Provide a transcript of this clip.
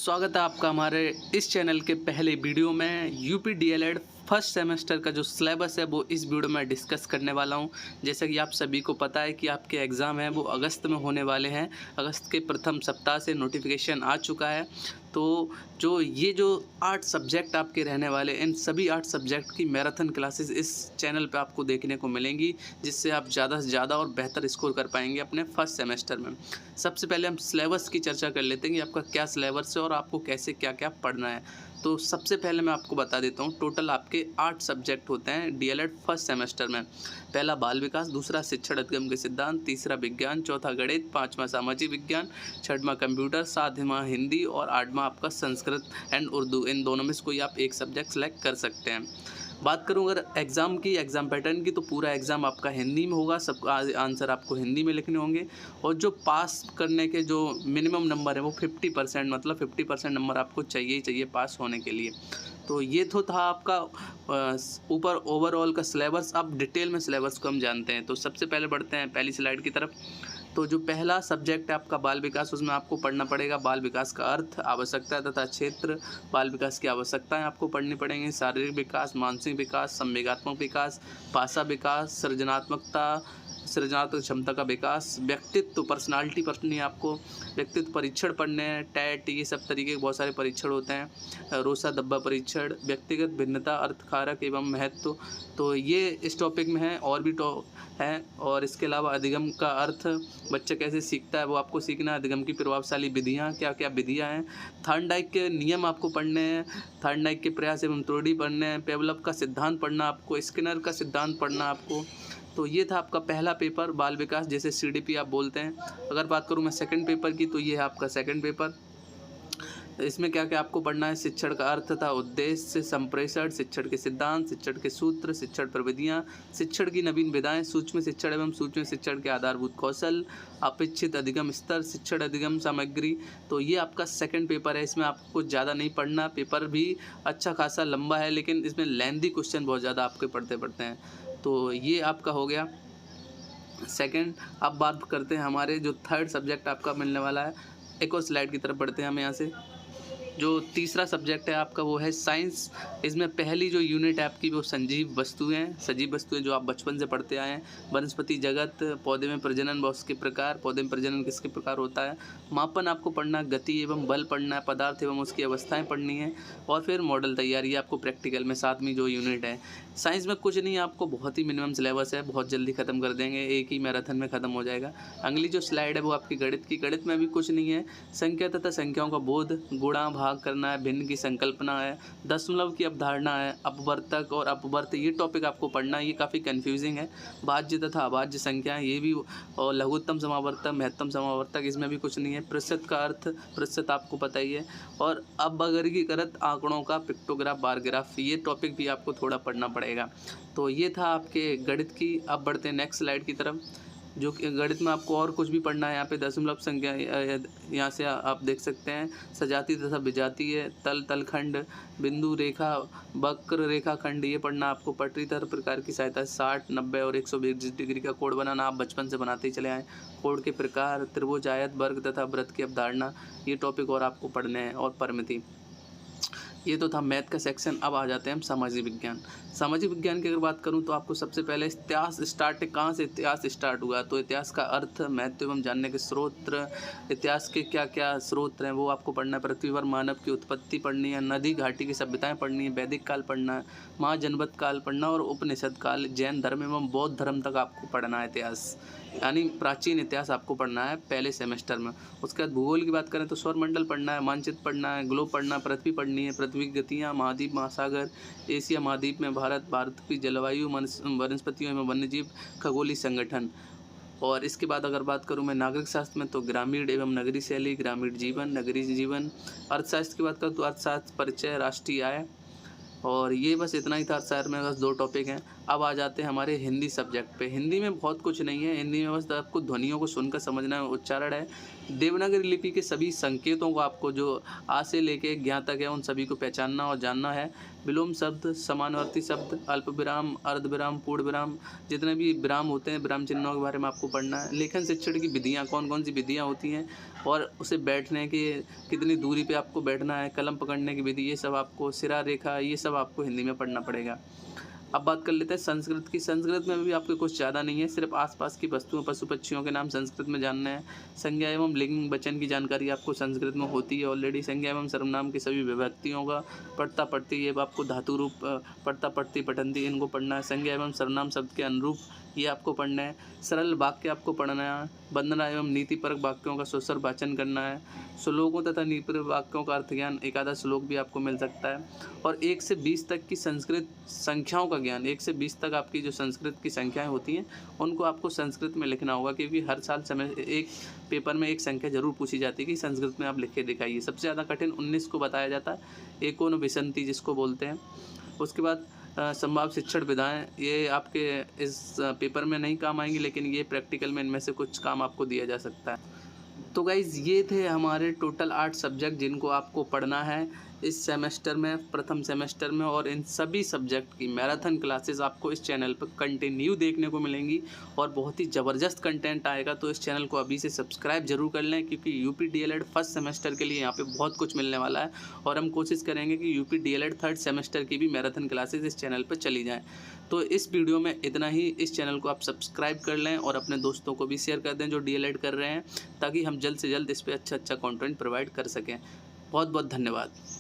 स्वागत है आपका हमारे इस चैनल के पहले वीडियो में। यूपी डीएलएड फर्स्ट सेमेस्टर का जो सिलेबस है वो इस वीडियो में डिस्कस करने वाला हूं। जैसा कि आप सभी को पता है कि आपके एग्ज़ाम हैं वो अगस्त में होने वाले हैं। अगस्त के प्रथम सप्ताह से नोटिफिकेशन आ चुका है। तो जो 8 सब्जेक्ट आपके रहने वाले, इन सभी 8 सब्जेक्ट की मैराथन क्लासेस इस चैनल पे आपको देखने को मिलेंगी, जिससे आप ज़्यादा से ज़्यादा और बेहतर स्कोर कर पाएंगे अपने फर्स्ट सेमेस्टर में। सबसे पहले हम सिलेबस की चर्चा कर लेते हैं कि आपका क्या सिलेबस है और आपको कैसे क्या क्या पढ़ना है। तो सबसे पहले मैं आपको बता देता हूँ, टोटल आपके 8 सब्जेक्ट होते हैं डीएलएड फर्स्ट सेमेस्टर में। पहला बाल विकास, दूसरा शिक्षण अधिगम के सिद्धांत, तीसरा विज्ञान, चौथा गणित, पाँचवा सामाजिक विज्ञान, छठवां कंप्यूटर, सातवां हिंदी और आठवां आपका संस्कृत एंड उर्दू। इन दोनों में से कोई आप एक सब्जेक्ट सेलेक्ट कर सकते हैं। बात करूं अगर एग्ज़ाम पैटर्न की, तो पूरा एग्ज़ाम आपका हिंदी में होगा। सब आंसर आपको हिंदी में लिखने होंगे और जो पास करने के जो मिनिमम नंबर है वो 50%, मतलब 50% नंबर आपको चाहिए ही चाहिए पास होने के लिए। तो ये तो था आपका ऊपर ओवरऑल का सिलेबस। अब डिटेल में सिलेबस को हम जानते हैं। तो सबसे पहले बढ़ते हैं पहली स्लाइड की तरफ। तो जो पहला सब्जेक्ट है आपका बाल विकास, उसमें आपको पढ़ना पड़ेगा बाल विकास का अर्थ, आवश्यकता तथा क्षेत्र। बाल विकास की आवश्यकताएं आपको पढ़नी पड़ेंगी। शारीरिक विकास, मानसिक विकास, संवेगात्मक विकास, भाषा विकास, सृजनात्मक क्षमता का विकास, व्यक्तित्व पर्सनालिटी पढ़नी है आपको, व्यक्तित्व परीक्षण पढ़ने हैं, टैट, ये सब तरीके के बहुत सारे परीक्षण होते हैं। रोसा दब्बा परीक्षण, व्यक्तिगत भिन्नता, अर्थकारक एवं महत्व, तो ये इस टॉपिक में है। और भी है। और इसके अलावा अधिगम का अर्थ, बच्चा कैसे सीखता है वो आपको सीखना है। अधिगम की प्रभावशाली विधियाँ, क्या क्या विधियाँ हैं। थॉर्नडाइक के नियम आपको पढ़ने हैं। थॉर्नडाइक के प्रयास एवं त्रुटि पढ़ने हैं। पेवलव का सिद्धांत पढ़ना आपको, स्किनर का सिद्धांत पढ़ना आपको। तो ये था आपका पहला पेपर बाल विकास, जैसे सीडीपी आप बोलते हैं। अगर बात करूँ मैं सेकंड पेपर की, तो ये है आपका सेकंड पेपर। इसमें क्या क्या आपको पढ़ना है। शिक्षण का अर्थ तथा उद्देश्य, संप्रेषण, शिक्षण के सिद्धांत, शिक्षण के सूत्र, शिक्षण प्रविधियाँ, शिक्षण की नवीन विधाएं, सूक्ष्म शिक्षण एवं सूक्ष्म शिक्षण के आधारभूत कौशल, अपेक्षित अधिगम स्तर, शिक्षण अधिगम सामग्री। तो ये आपका सेकंड पेपर है। इसमें आपको ज़्यादा नहीं पढ़ना। पेपर भी अच्छा खासा लंबा है, लेकिन इसमें लेंथी क्वेश्चन बहुत ज़्यादा आपके पढ़ते हैं। तो ये आपका हो गया सेकंड। अब बात करते हैं हमारे जो थर्ड सब्जेक्ट आपका मिलने वाला है। एक और स्लाइड की तरफ बढ़ते हैं हम यहाँ से। जो तीसरा सब्जेक्ट है आपका वो है साइंस। इसमें पहली जो यूनिट है आपकी वो सजीव वस्तुएं जो आप बचपन से पढ़ते आए हैं। वनस्पति जगत, पौधे में प्रजनन व उसके प्रकार, पौधे में प्रजनन किसके प्रकार होता है। मापन आपको पढ़ना है, गति एवं बल पढ़ना है, पदार्थ एवं उसकी अवस्थाएं पढ़नी है। और फिर मॉडल तैयारी आपको प्रैक्टिकल में, सातवीं जो यूनिट है। साइंस में कुछ नहीं, आपको बहुत ही मिनिमम सिलेबस है, बहुत जल्दी ख़त्म कर देंगे, एक ही मैराथन में ख़त्म हो जाएगा। अगली जो स्लाइड है वो आपकी गणित की। गणित में भी कुछ नहीं है। संख्या तथा संख्याओं का बोध, गुणा भाग करना है, भिन्न की संकल्पना है, दशमलव की अवधारणा है, अपवर्तक और अपवर्त, ये टॉपिक आपको पढ़ना है। ये काफ़ी कन्फ्यूजिंग है। भाज्य तथा अभाज्य संख्याएं, ये भी, और लघुत्तम समावर्तक, महत्तम समावर्तक, इसमें भी कुछ नहीं है। प्रतिशत का अर्थ, प्रतिशत आपको पता ही है। और अब वर्गीकृत आंकड़ों का पिक्टोग्राफ, बार ग्राफ, ये टॉपिक भी आपको थोड़ा पढ़ना पड़ेगा। तो ये था आपके गणित की। अब बढ़ते हैं नेक्स्ट स्लाइड की तरफ। जो कि गणित में आपको और कुछ भी पढ़ना है। यहाँ पे दशमलव संख्या, यहाँ से आप देख सकते हैं। सजातीय तथा विजातीय, तलखंड, बिंदु रेखा, वक्र रेखा खंड, ये पढ़ना आपको। पटरी तथा प्रकार की सहायता, 60, 90 और 120 डिग्री का कोण बनाना आप बचपन से बनाते ही चले आए। कोण के प्रकार, त्रिभुज, आयत, वर्ग तथा वृत्त की अवधारणा, ये टॉपिक और आपको पढ़ने हैं। और परिमिति। ये तो था मैथ का सेक्शन। अब आ जाते हैं हम सामाजिक विज्ञान। सामाजिक विज्ञान की अगर बात करूं तो आपको सबसे पहले इतिहास स्टार्ट, कहाँ से इतिहास स्टार्ट हुआ, तो इतिहास का अर्थ, महत्व एवं जानने के स्रोत, इतिहास के क्या क्या स्रोत हैं वो आपको पढ़ना है। पृथ्वी पर मानव की उत्पत्ति पढ़नी है, नदी घाटी की सभ्यताएं पढ़नी है, वैदिक काल पढ़ना है, महाजनपद काल पढ़ना और उपनिषद काल, जैन धर्म एवं बौद्ध धर्म तक आपको पढ़ना है इतिहास, यानी प्राचीन इतिहास आपको पढ़ना है पहले सेमेस्टर में। उसके बाद भूगोल की बात करें तो सौरमंडल पढ़ना है, मानचित्र पढ़ना है, ग्लोब पढ़ना, पृथ्वी पढ़नी है, पृथ्वी की गतियाँ, महाद्वीप, महासागर, एशिया महाद्वीप में भारत, भारत की जलवायु, वनस्पतियों एवं वन्यजीव, खगोलीय संगठन। और इसके बाद अगर बात करूं मैं नागरिक शास्त्र में, तो ग्रामीण एवं नगरीय शैली, ग्रामीण जीवन, नगरीय जीवन। अर्थशास्त्र की बात करूँ तो अर्थशास्त्र, परिचय, राष्ट्रीय आय। और ये बस इतना ही था। अर्थशास्त्र में बस 2 टॉपिक हैं। अब आ जाते हैं हमारे हिंदी सब्जेक्ट पे। हिंदी में बहुत कुछ नहीं है, हिंदी में बस आपको ध्वनियों को सुनकर समझना है, उच्चारण है। देवनागरी लिपि के सभी संकेतों को आपको जो आ से लेके ज्ञ तक है, उन सभी को पहचानना और जानना है। विलोम शब्द, समानार्थी शब्द, अल्पविराम, अर्धविराम, पूर्णविराम, जितने भी विराम होते हैं, विराम चिन्हों के बारे में आपको पढ़ना है। लेखन शिक्षण की विधियाँ, कौन-कौन सी विधियाँ होती हैं और उसे बैठने की कितनी दूरी पे आपको बैठना है, कलम पकड़ने की विधि, ये सब आपको, सिरा रेखा, ये सब आपको हिंदी में पढ़ना पड़ेगा। अब बात कर लेते हैं संस्कृत की। संस्कृत में भी आपको कुछ ज़्यादा नहीं है, सिर्फ आसपास की वस्तुओं, पशु पक्षियों के नाम संस्कृत में जानने हैं। संज्ञा एवं लिंग वचन की जानकारी आपको संस्कृत में होती है ऑलरेडी। संज्ञा एवं सर्वनाम की सभी विभक्तियों का पढ़ता पढ़ती, ये आपको धातु रूप पढ़ता पढ़ती पठंती, इनको पढ़ना है। संज्ञा एवं सर्वनाम शब्द के अनुरूप ये आपको पढ़ना है। सरल वाक्य आपको पढ़ना है। वंदना एवं नीतिपरक वाक्यों का सुस्वर वाचन करना है। श्लोकों तथा नीतिपरक वाक्यों का अर्थ ज्ञान, एक आधा श्लोक भी आपको मिल सकता है। और 1 से 20 तक की संस्कृत संख्याओं का ज्ञान, 1 से 20 तक आपकी जो संस्कृत की संख्याएं होती हैं उनको आपको संस्कृत में लिखना होगा, क्योंकि हर साल समय एक पेपर में एक संख्या जरूर पूछी जाती है कि संस्कृत में आप लिख के दिखाइए। सबसे ज़्यादा कठिन 19 को बताया जाता है, एकोन विसंति जिसको बोलते हैं। उसके बाद संभाव्य शिक्षण विधाएँ, ये आपके इस पेपर में नहीं काम आएंगी, लेकिन ये प्रैक्टिकल में इनमें से कुछ काम आपको दिया जा सकता है। तो गाइज़ ये थे हमारे टोटल 8 सब्जेक्ट जिनको आपको पढ़ना है इस सेमेस्टर में, प्रथम सेमेस्टर में। और इन सभी सब्जेक्ट की मैराथन क्लासेस आपको इस चैनल पर कंटिन्यू देखने को मिलेंगी और बहुत ही ज़बरदस्त कंटेंट आएगा। तो इस चैनल को अभी से सब्सक्राइब जरूर कर लें, क्योंकि यूपी डीएलएड फर्स्ट सेमेस्टर के लिए यहाँ पे बहुत कुछ मिलने वाला है। और हम कोशिश करेंगे कि यूपी डीएलएड थर्ड सेमेस्टर की भी मैराथन क्लासेस इस चैनल पर चली जाएँ। तो इस वीडियो में इतना ही। इस चैनल को आप सब्सक्राइब कर लें और अपने दोस्तों को भी शेयर कर दें जो डीएलएड कर रहे हैं, ताकि हम जल्द से जल्द इस पर अच्छा कंटेंट प्रोवाइड कर सकें। बहुत बहुत धन्यवाद।